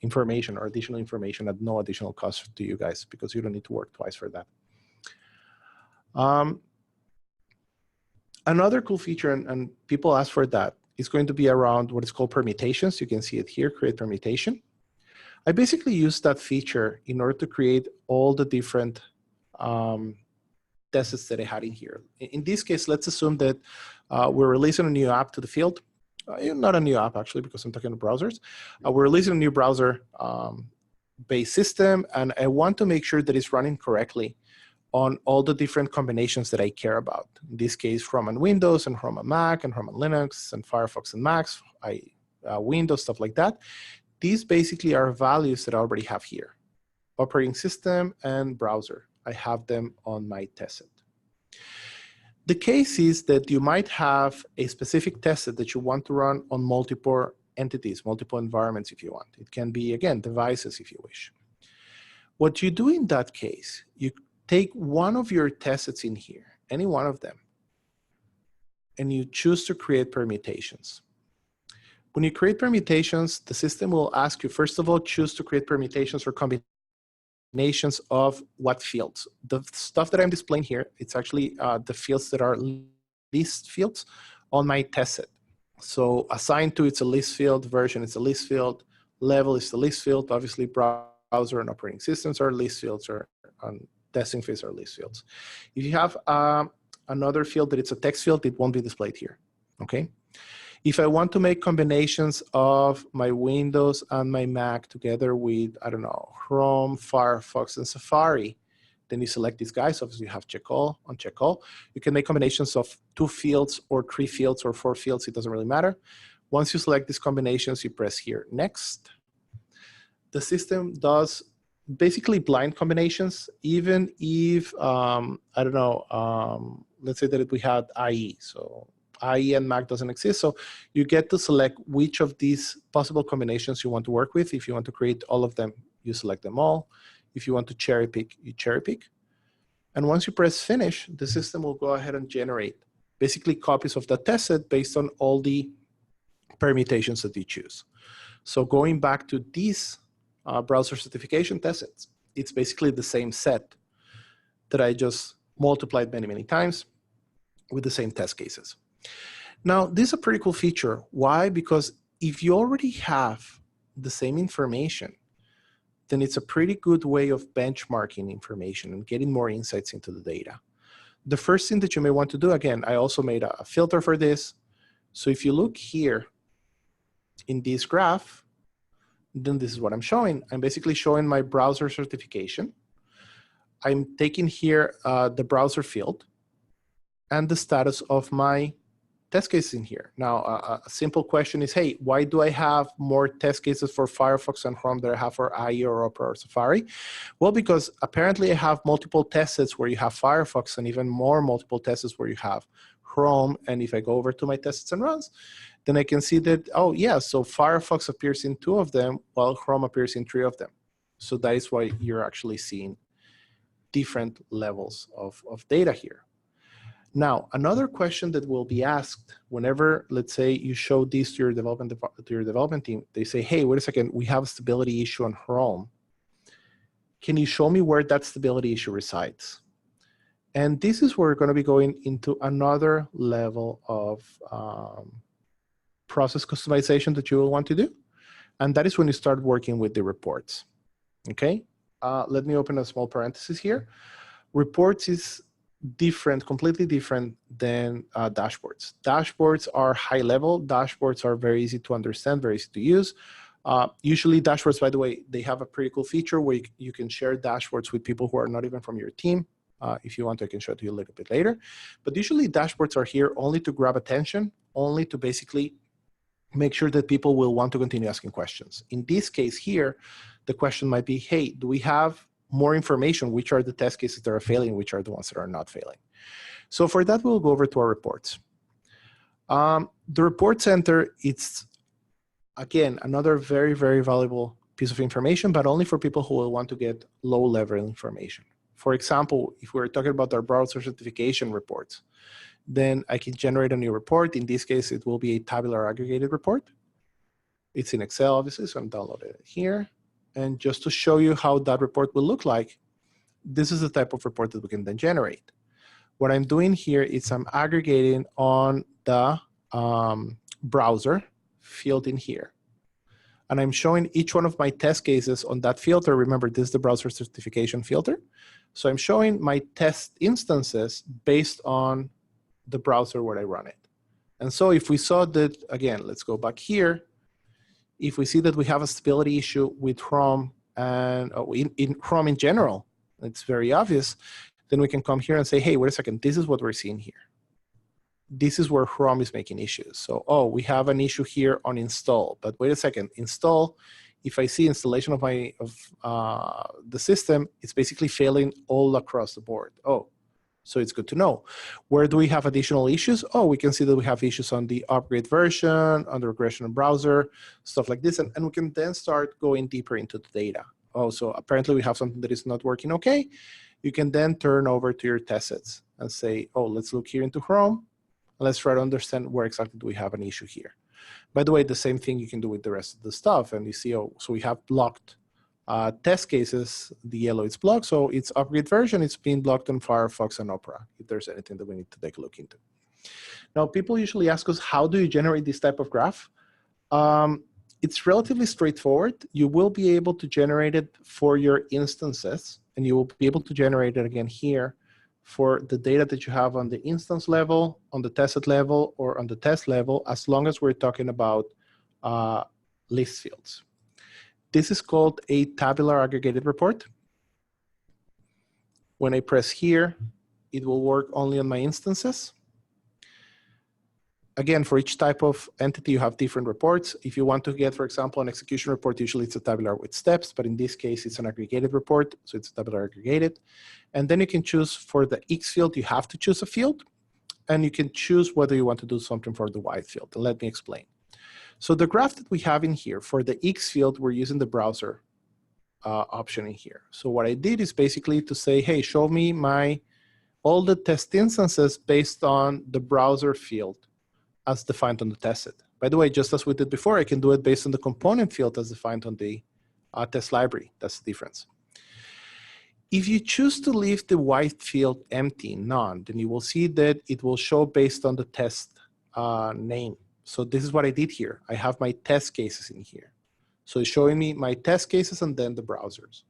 information or additional information at no additional cost to you guys, because you don't need to work twice for that. Another cool feature, and people ask for that, is going to be around what is called permutations. You can see it here, create permutation. I basically use that feature in order to create all the different tests that I had in here. In this case, let's assume that we're releasing a new app to the field. Not a new app, actually, because I'm talking about browsers. We're releasing a new browser-based system, and I want to make sure that it's running correctly on all the different combinations that I care about. In this case, Chrome and Windows, and Chrome and Mac, and Chrome and Linux, and Firefox and Macs, Windows, stuff like that. These basically are values that I already have here. Operating system and browser. I have them on my test set. The case is that you might have a specific test set that you want to run on multiple entities, multiple environments if you want. It can be, again, devices if you wish. What you do in that case, you take one of your test sets in here, any one of them, and you choose to create permutations. When you create permutations, the system will ask you, first of all, choose to create permutations or combinations of what fields. The stuff that I'm displaying here, it's actually the fields that are list fields on my test set. So assigned to, it's a list field, version is a list field, level is the list field, obviously browser and operating systems are list fields, or testing phase are list fields. If you have another field that it's a text field, it won't be displayed here, okay? If I want to make combinations of my Windows and my Mac together with, I don't know, Chrome, Firefox, and Safari, then you select these guys. Obviously, you have check all, uncheck all. You can make combinations of 2 fields or 3 fields or 4 fields. It doesn't really matter. Once you select these combinations, you press here, next. The system does basically blind combinations, even if, I don't know, let's say that we had IE. So IE and Mac doesn't exist. So you get to select which of these possible combinations you want to work with. If you want to create all of them, you select them all. If you want to cherry pick, you cherry pick. And once you press finish, the system will go ahead and generate basically copies of the test set based on all the permutations that you choose. So going back to these browser certification test sets, it's basically the same set that I just multiplied many, many times with the same test cases. Now, this is a pretty cool feature. Why? Because if you already have the same information, then it's a pretty good way of benchmarking information and getting more insights into the data. The first thing that you may want to do, again, I also made a filter for this. So if you look here in this graph, then this is what I'm showing. I'm basically showing my browser certification. I'm taking here the browser field and the status of my test cases in here. Now, a simple question is, hey, why do I have more test cases for Firefox and Chrome than I have for IE or Opera or Safari? Well, because apparently I have multiple test sets where you have Firefox and even more multiple test sets where you have Chrome. And if I go over to my tests and runs, then I can see that, oh yeah, so Firefox appears in 2 of them while Chrome appears in 3 of them. So that is why you're actually seeing different levels of data here. Now, another question that will be asked whenever, let's say, you show this to your development team, they say, hey, wait a second, we have a stability issue on Chrome. Can you show me where that stability issue resides? And this is where we're going to be going into another level of process customization that you will want to do. And that is when you start working with the reports. Okay? Let me open a small parenthesis here. Reports is different, completely different than dashboards. Dashboards are high level. Dashboards are very easy to understand, very easy to use. Usually dashboards, by the way, they have a pretty cool feature where you can share dashboards with people who are not even from your team. If you want, I can show it to you a little bit later. But usually dashboards are here only to grab attention, only to basically make sure that people will want to continue asking questions. In this case here, the question might be, hey, do we have more information? Which are the test cases that are failing? Which are the ones that are not failing? So for that, we'll go over to our reports. The report center, it's, again, another very, very valuable piece of information, but only for people who will want to get low-level information. For example, if we're talking about our browser certification reports, then I can generate a new report. In this case, it will be a tabular aggregated report. It's in Excel, obviously, so I'm downloading it here. And just to show you how that report will look like, this is the type of report that we can then generate. What I'm doing here is I'm aggregating on the browser field in here. And I'm showing each one of my test cases on that filter. Remember, this is the browser certification filter. So I'm showing my test instances based on the browser where I run it. And so if we saw that, again, let's go back here. If we see that we have a stability issue with Chrome and in Chrome in general, it's very obvious, then we can come here and say, hey, wait a second, this is what we're seeing here. this is where Chrome is making issues. So, oh, we have an issue here on install, but wait a second, install, if I see installation of the system, it's basically failing all across the board. Oh, so it's good to know. Where do we have additional issues? Oh, we can see that we have issues on the upgrade version, on the regression browser, stuff like this. And we can then start going deeper into the data. Oh, so apparently we have something that is not working okay. You can then turn over to your test sets and say, oh, let's look here into Chrome. And let's try to understand where exactly do we have an issue here. By the way, the same thing you can do with the rest of the stuff. And you see, oh, so we have blocked test cases. The yellow is blocked. So its upgrade version, it's being blocked on Firefox and Opera, if there's anything that we need to take a look into. Now, people usually ask us, how do you generate this type of graph? It's relatively straightforward. You will be able to generate it for your instances, and you will be able to generate it again here for the data that you have on the instance level, on the tested level, or on the test level, as long as we're talking about list fields. This is called a tabular aggregated report. When I press here, it will work only on my instances. Again, for each type of entity, you have different reports. If you want to get, for example, an execution report, usually it's a tabular with steps, but in this case, it's an aggregated report, so it's tabular aggregated. And then you can choose for the X field, you have to choose a field, and you can choose whether you want to do something for the Y field. And let me explain. So the graph that we have in here, for the X field, we're using the browser option in here. So what I did is basically to say, hey, show me all the test instances based on the browser field as defined on the test set. By the way, just as we did before, I can do it based on the component field as defined on the test library. That's the difference. If you choose to leave the white field empty, none, then you will see that it will show based on the test name. So this is what I did here. I have my test cases in here. So it's showing me my test cases and then the browsers.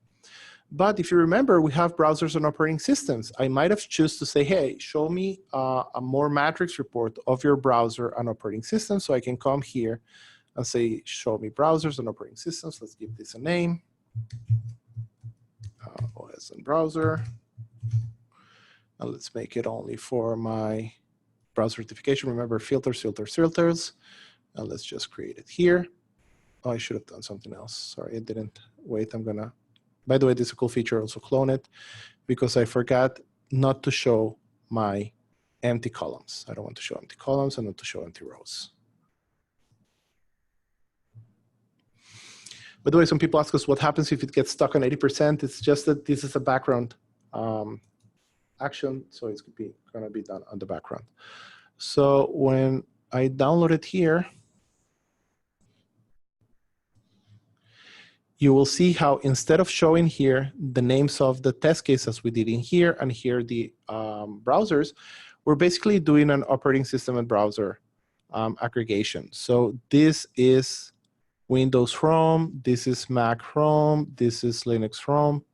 But if you remember, we have browsers and operating systems. I might have chosen to say, hey, show me a more matrix report of your browser and operating system. So I can come here and say, show me browsers and operating systems. Let's give this a name. OS and browser. And let's make it only for my browser certification. Remember, filters, filters, filters. And let's just create it here. Oh, I should have done something else. Sorry, I didn't. Wait, I'm going to. By the way, this is a cool feature, also clone it, because I forgot not to show my empty columns. I don't want to show empty columns and not to show empty rows. By the way, some people ask us what happens if it gets stuck on 80%. It's just that this is a background action, so it's going to be done on the background. So when I download it here, you will see how instead of showing here the names of the test cases we did in here and here the browsers, we're basically doing an operating system and browser aggregation. So this is Windows Chrome, this is Mac Chrome, this is Linux Chrome.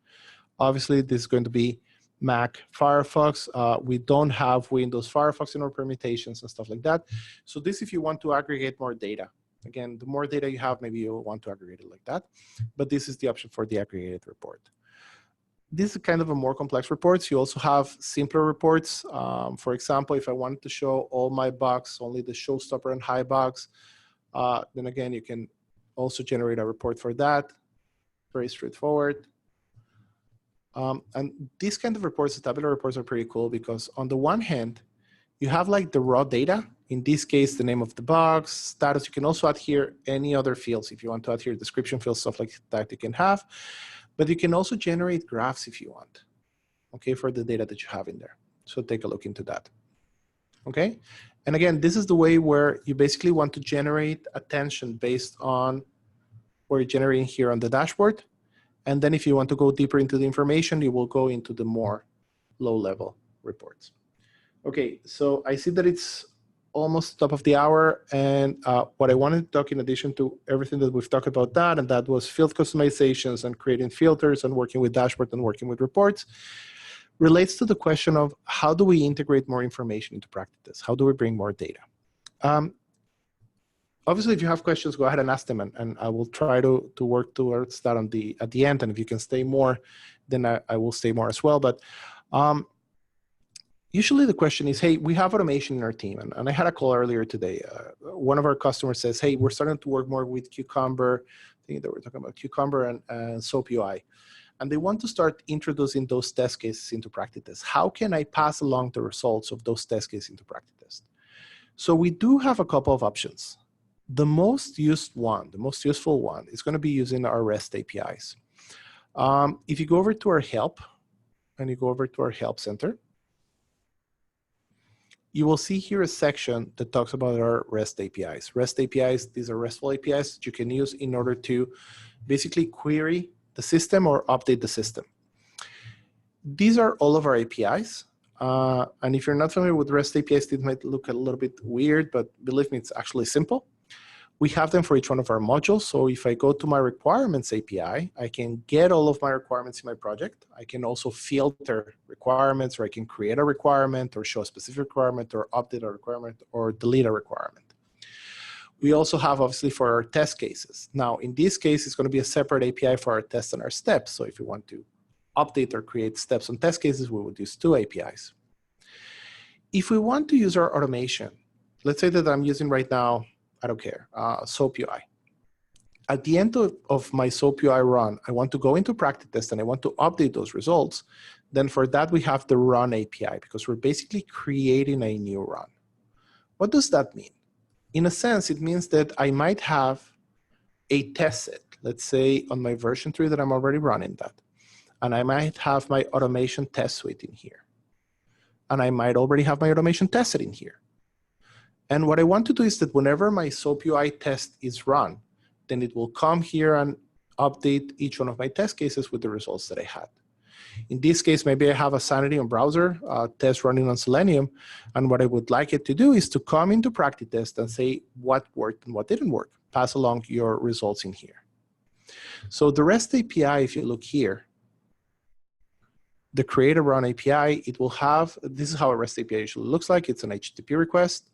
Obviously, this is going to be Mac Firefox. We don't have Windows Firefox in our permutations and stuff like that. So this, if you want to aggregate more data. Again, the more data you have, maybe you'll want to aggregate it like that. But this is the option for the aggregated report. This is kind of a more complex reports. You also have simpler reports. For example, if I wanted to show all my bugs, only the showstopper and high bugs, then again, you can also generate a report for that. Very straightforward. And these kind of reports, the tabular reports, are pretty cool because on the one hand, you have like the raw data. In this case, the name of the bugs, status. You can also add here any other fields. If you want to add here description fields, stuff like that you can have. But you can also generate graphs if you want, okay, for the data that you have in there. So take a look into that, okay? And again, this is the way where you basically want to generate attention based on what you're generating here on the dashboard. And then if you want to go deeper into the information, you will go into the more low-level reports. Okay, so I see that it's almost top of the hour, and what I wanted to talk in addition to everything that we've talked about that, and that was field customizations and creating filters and working with dashboard and working with reports, relates to the question of how do we integrate more information into PractiTest? How do we bring more data? Obviously, if you have questions, go ahead and ask them, and I will try to work towards that at the end. And if you can stay more, then I will stay more as well. But usually the question is, hey, we have automation in our team. And I had a call earlier today. One of our customers says, hey, we're starting to work more with Cucumber. I think that we're talking about Cucumber and SOAP UI. And they want to start introducing those test cases into PractiTest. How can I pass along the results of those test cases into PractiTest? So we do have a couple of options. The most useful one is going to be using our REST APIs. If you go over to our help and you go over to our help center, you will see here a section that talks about our REST APIs. REST APIs, these are RESTful APIs that you can use in order to basically query the system or update the system. These are all of our APIs. And if you're not familiar with REST APIs, it might look a little bit weird, but believe me, it's actually simple. We have them for each one of our modules. So if I go to my requirements API, I can get all of my requirements in my project. I can also filter requirements, or I can create a requirement or show a specific requirement or update a requirement or delete a requirement. We also have, obviously, for our test cases. Now, in this case, it's going to be a separate API for our tests and our steps. So if you want to update or create steps on test cases, we would use two APIs. If we want to use our automation, let's say that I'm using right now, I don't care, SOAP UI. At the end of my SOAP UI run, I want to go into PractiTest and I want to update those results. Then for that, we have the run API because we're basically creating a new run. What does that mean? In a sense, it means that I might have a test set, let's say on my version 3 that I'm already running that. And I might have my automation test suite in here. And I might already have my automation test set in here. And what I want to do is that whenever my SOAP UI test is run, then it will come here and update each one of my test cases with the results that I had. In this case, maybe I have a Sanity on browser test running on Selenium. And what I would like it to do is to come into PractiTest and say what worked and what didn't work. Pass along your results in here. So the REST API, if you look here, the create a run API, it will have, this is how a REST API usually looks like. It's an HTTP request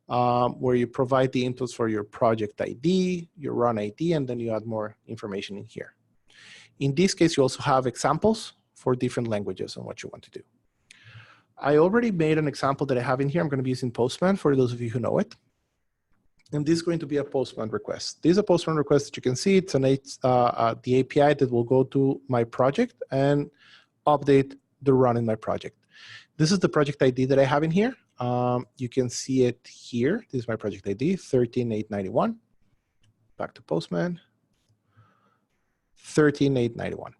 where you provide the inputs for your project ID, your run ID, and then you add more information in here. In this case, you also have examples for different languages and what you want to do. I already made an example that I have in here. I'm going to be using Postman for those of you who know it. And this is going to be a Postman request. This is a Postman request that you can see. It's the API that will go to my project and update the run in my project. This is the project ID that I have in here. You can see it here. This is my project ID, 13891. Back to Postman, 13891.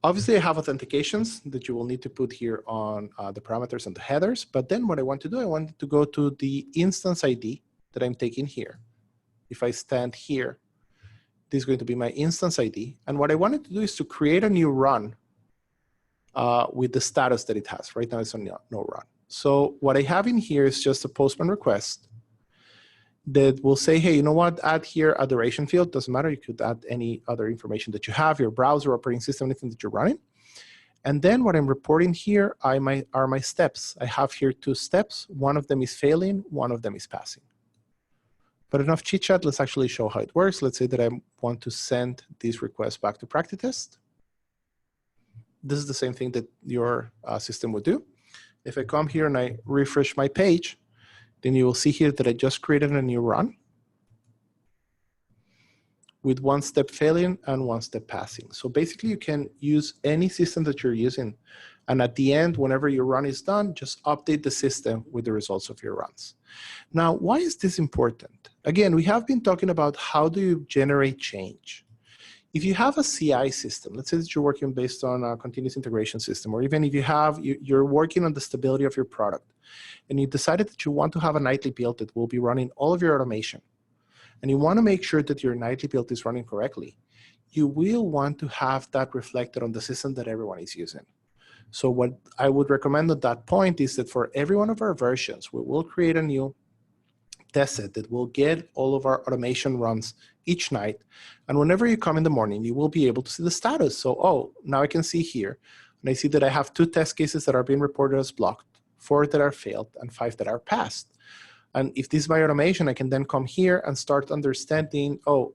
Obviously, I have authentications that you will need to put here on the parameters and the headers. But then what I want to do, I want to go to the instance ID that I'm taking here. If I stand here, this is going to be my instance ID. And what I wanted to do is to create a new run with the status that it has. Right now, it's on no run. So what I have in here is just a Postman request that will say, hey, you know what, add here a duration field. Doesn't matter, you could add any other information that you have, your browser, operating system, anything that you're running. And then what I'm reporting here are my steps. I have here 2 steps. One of them is failing, one of them is passing. But enough chit chat, let's actually show how it works. Let's say that I want to send this request back to PractiTest. This is the same thing that your system would do. If I come here and I refresh my page, then you will see here that I just created a new run with 1 step failing and 1 step passing. So basically, you can use any system that you're using. And at the end, whenever your run is done, just update the system with the results of your runs. Now, why is this important? Again, we have been talking about how do you generate change. If you have a CI system, let's say that you're working based on a continuous integration system, or even if you're working on the stability of your product, and you decided that you want to have a nightly build that will be running all of your automation, and you want to make sure that your nightly build is running correctly, you will want to have that reflected on the system that everyone is using. So what I would recommend at that point is that for every one of our versions, we will create a new test set that will get all of our automation runs each night. And whenever you come in the morning, you will be able to see the status. So, oh, now I can see here, and I see that I have 2 test cases that are being reported as blocked, 4 that are failed, and 5 that are passed. And if this is my automation, I can then come here and start understanding, oh,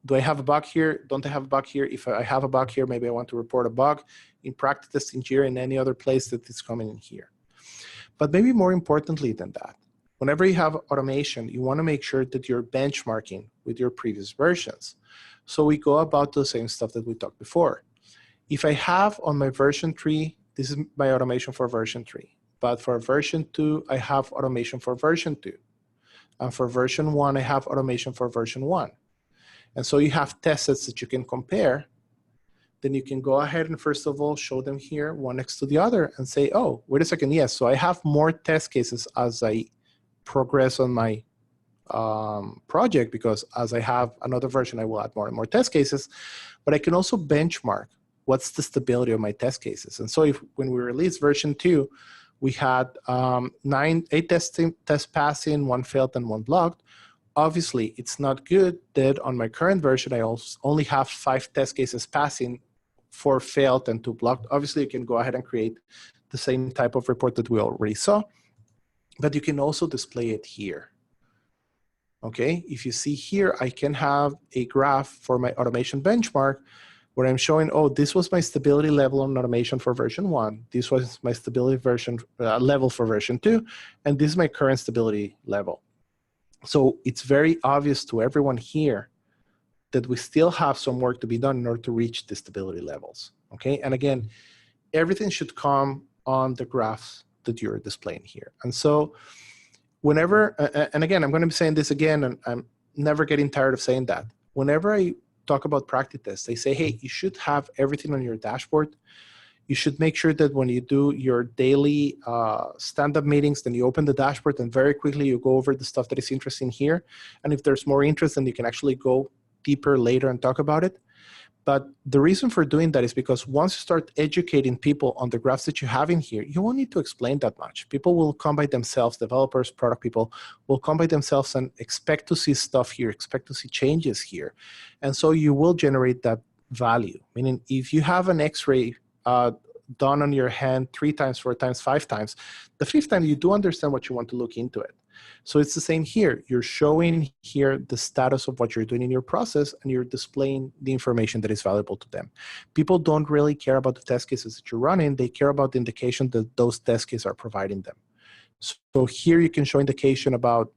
do I have a bug here? Don't I have a bug here? If I have a bug here, maybe I want to report a bug in PractiTest, in Jira, in any other place that is coming in here. But maybe more importantly than that, whenever you have automation, you want to make sure that you're benchmarking with your previous versions. So we go about the same stuff that we talked before. If I have on my version 3, this is my automation for version 3. But for version 2, I have automation for version 2. And for version 1, I have automation for version 1. And so you have test sets that you can compare. Then you can go ahead and first of all, show them here, one next to the other, and say, oh, wait a second, yes, so I have more test cases as I progress on my project, because as I have another version, I will add more and more test cases, but I can also benchmark what's the stability of my test cases. And so when we released version 2, we had 8 tests passing, 1 failed and 1 blocked. Obviously, it's not good that on my current version, I only have 5 test cases passing, 4 failed and 2 blocked. Obviously, you can go ahead and create the same type of report that we already saw, but you can also display it here. Okay, if you see here, I can have a graph for my automation benchmark where I'm showing, oh, this was my stability level on automation for version 1. This was my stability level for version 2. And this is my current stability level. So it's very obvious to everyone here that we still have some work to be done in order to reach the stability levels. Okay, and again, everything should come on the graphs that you're displaying here. And so whenever, and again, I'm going to be saying this again, and I'm never getting tired of saying that. Whenever I talk about PractiTest, they say, hey, you should have everything on your dashboard. You should make sure that when you do your daily stand-up meetings, then you open the dashboard and very quickly you go over the stuff that is interesting here. And if there's more interest, then you can actually go deeper later and talk about it. But the reason for doing that is because once you start educating people on the graphs that you have in here, you won't need to explain that much. People will come by themselves, developers, product people will come by themselves and expect to see stuff here, expect to see changes here. And so you will generate that value. Meaning if you have an X-ray done on your hand 3 times, 4 times, 5 times, the 5th time you do understand what you want to look into it. So it's the same here. You're showing here the status of what you're doing in your process, and you're displaying the information that is valuable to them. People don't really care about the test cases that you're running. They care about the indication that those test cases are providing them. So here you can show indication about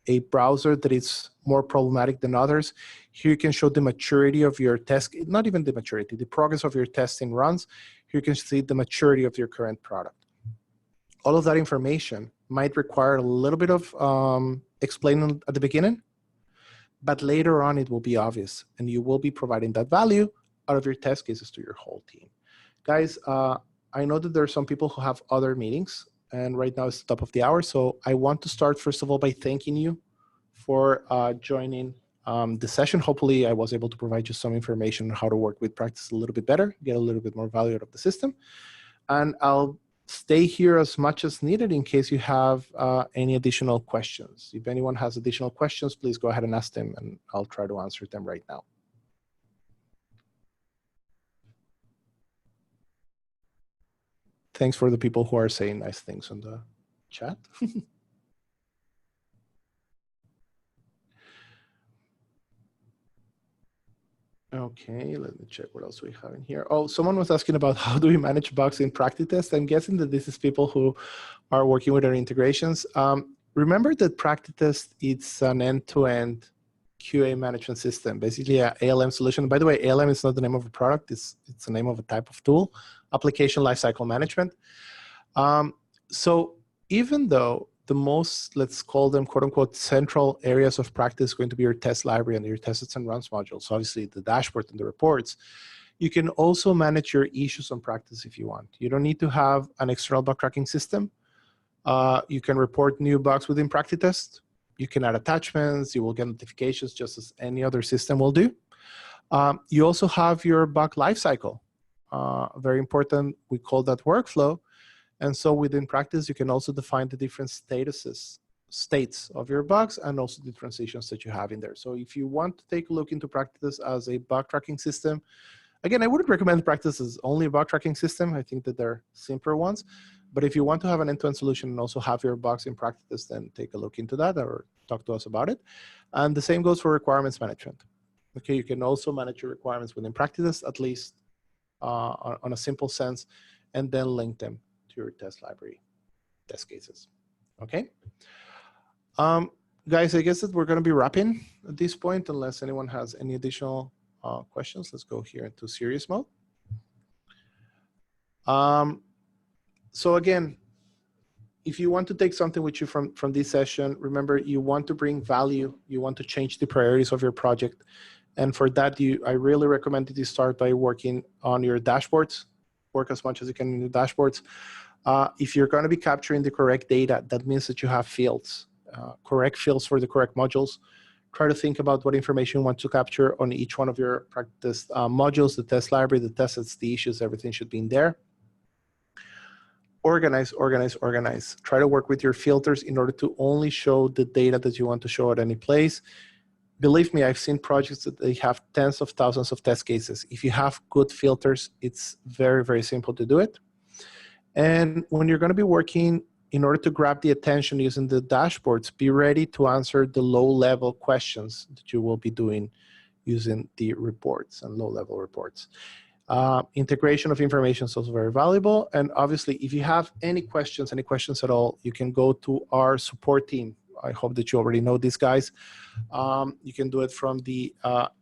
a browser that is more problematic than others. Here you can show the maturity of your test, not even the maturity, the progress of your testing runs. Here you can see the maturity of your current product. All of that information might require a little bit of explaining at the beginning, but later on it will be obvious, and you will be providing that value out of your test cases to your whole team. Guys, I know that there are some people who have other meetings, and right now it's the top of the hour, so I want to start first of all by thanking you for joining the session. Hopefully I was able to provide you some information on how to work with PractiTest a little bit better, get a little bit more value out of the system, and I'll stay here as much as needed in case you have any additional questions. If anyone has additional questions, please go ahead and ask them, and I'll try to answer them right now. Thanks for the people who are saying nice things on the chat. Okay, let me check what else we have in here. Oh, someone was asking about how do we manage bugs in PractiTest. I'm guessing that this is people who are working with our integrations. Remember that PractiTest, it's an end-to-end QA management system, basically an ALM solution. By the way, ALM is not the name of a product. It's the name of a type of tool, application lifecycle management. So even though the most, let's call them quote unquote, central areas of practice going to be your test library and your tests and runs modules, obviously the dashboard and the reports, you can also manage your issues on practice if you want. You don't need to have an external bug tracking system. You can report new bugs within PractiTest. You can add attachments. You will get notifications just as any other system will do. You also have your bug lifecycle. Very important, we call that workflow. And so within PractiTest, you can also define the different states of your bugs and also the transitions that you have in there. So if you want to take a look into PractiTest as a bug tracking system, again, I wouldn't recommend PractiTest as only a bug tracking system. I think that there are simpler ones. But if you want to have an end-to-end solution and also have your bugs in PractiTest, then take a look into that or talk to us about it. And the same goes for requirements management. Okay, you can also manage your requirements within PractiTest, at least on a simple sense, and then link them to your test library. test cases. Okay. Guys, I guess that we're going to be wrapping at this point, unless anyone has any additional questions. Let's go here into serious mode. So again, if you want to take something with you from this session, remember, you want to bring value. You want to change the priorities of your project. And for that, I really recommend that you start by working on your dashboards. Work as much as you can in your dashboards. If you're going to be capturing the correct data, that means that you have fields, correct fields for the correct modules. Try to think about what information you want to capture on each one of your practice modules, the test library, the test sets, the issues, everything should be in there. Organize, organize, organize. Try to work with your filters in order to only show the data that you want to show at any place. Believe me, I've seen projects that they have tens of thousands of test cases. If you have good filters, it's very, very simple to do it. And when you're going to be working, in order to grab the attention using the dashboards, be ready to answer the low-level questions that you will be doing using the reports and low-level reports. Integration of information is also very valuable. And obviously, if you have any questions at all, you can go to our support team. I hope that you already know these guys. You can do it from the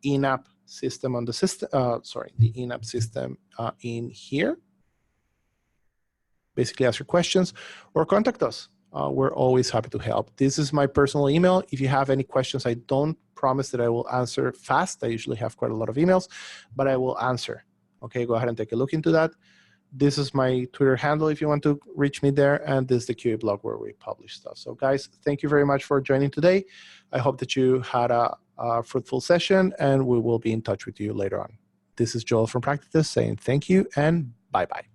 in-app system on the system, the in-app system in here. Basically ask your questions or contact us. We're always happy to help. This is my personal email. If you have any questions, I don't promise that I will answer fast. I usually have quite a lot of emails, but I will answer. Okay, go ahead and take a look into that. This is my Twitter handle if you want to reach me there, and this is the QA blog where we publish stuff. So guys, thank you very much for joining today. I hope that you had a fruitful session, and we will be in touch with you later on. This is Joel from PractiTest saying thank you and bye-bye.